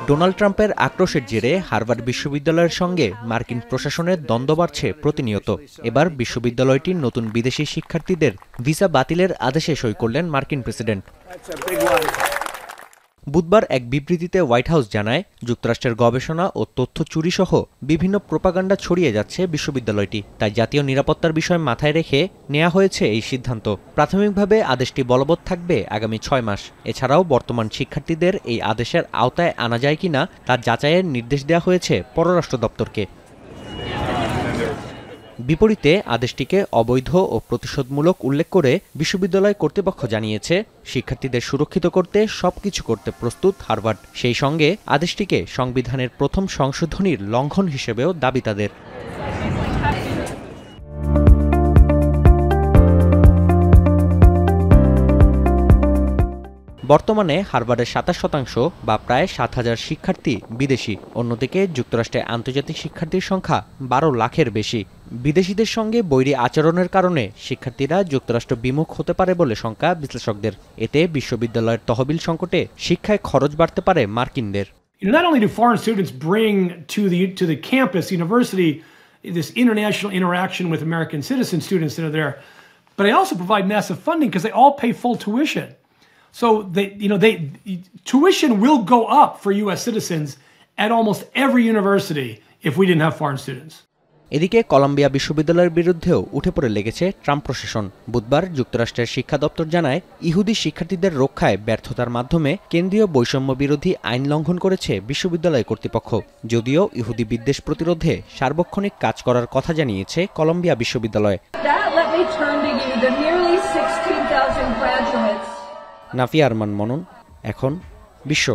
Donald ট্রাম্পের আক্রোশের জেরে Harvard বিশ্ববিদ্যালয়ের সঙ্গে মার্কিন প্রশাসনের দ্বন্দ্ব বাড়ছে প্রতিনিয়ত। এবার বিশ্ববিদ্যালয়টির নতুন বিদেশি শিক্ষার্থীদের ভিসা বাতিলের আদেশে সই করলেন মার্কিন প্রেসিডেন্ট। বুধবার এক বিবৃতিতে হোয়াইট হাউস জানায়, যুক্তরাষ্ট্রের গবেষণা ও তথ্য চুরি সহ বিভিন্ন প্রোপাগান্ডা ছড়িয়ে যাচ্ছে বিশ্ববিদ্যালয়টি, তাই জাতীয় নিরাপত্তার বিষয় মাথায় রেখে নেওয়া হয়েছে এই সিদ্ধান্ত। প্রাথমিকভাবে আদেশটি বলবৎ থাকবে আগামী 6 মাস। এছাড়াও বর্তমান শিক্ষার্থীদের এই আদেশের আওতায় আনা যায় কিনা তা যাচাইয়ের নির্দেশ দেওয়া হয়েছে পররাষ্ট্র দপ্তরকে। বিপরীতে আদেশটিকে অবৈধ ও প্রতিশোধমূলক উল্লেখ করে বিশ্ববিদ্যালয় কর্তৃপক্ষ জানিয়েছে, শিক্ষার্থীদের সুরক্ষিত করতে সবকিছু করতে প্রস্তুত হার্ভার্ড। সেই সঙ্গে আদেশটিকে সংবিধানের প্রথম সংশোধনীর লঙ্ঘন হিসেবেও দাবি তাদের। বর্তমানে হার্ভার্ডের 27% বা প্রায় 7,000 শিক্ষার্থী বিদেশি। অন্যদিকে যুক্তরাষ্ট্রে আন্তর্জাতিক শিক্ষার্থীর সংখ্যা 12 লাখের বেশি। বিদেশিদের সঙ্গে বৈরী আচরণের কারণে শিক্ষার্থীরা যুক্তরাষ্ট্র বিমুখ হতে পারে বলে শঙ্কা বিশ্লেষকদের। এতে বিশ্ববিদ্যালয়ের তহবিল সংকটে শিক্ষায় খরচ বাড়তে পারে মার্কিনদের। Not only do foreign students bring to the campus university this international interaction with American citizen students that are there, but they also provide massive funding because they all pay full tuition. So tuition will go up for U.S. citizens at almost every university if we didn't have foreign students. এদিকে Colombia বিশ্ববিদ্যালয়ের বিরুদ্ধেও উঠে পড়ে লেগেছে Trump প্রশাসন। বুধবার যুক্তরাষ্ট্রের শিক্ষা দপ্তর জানায়, ইহুদি শিক্ষার্থীদের রক্ষায় ব্যর্থতার মাধ্যমে কেন্দ্রীয় বৈষম্য বিরোধী আইন লঙ্ঘন করেছে বিশ্ববিদ্যালয় কর্তৃপক্ষ। যদিও ইহুদি বিদ্বেষ প্রতিরোধে সার্বক্ষণিক কাজ করার কথা জানিয়েছে কলম্বিয়া বিশ্ববিদ্যালয়। নাফিয়া আরমান মনন, এখন বিশ্ব।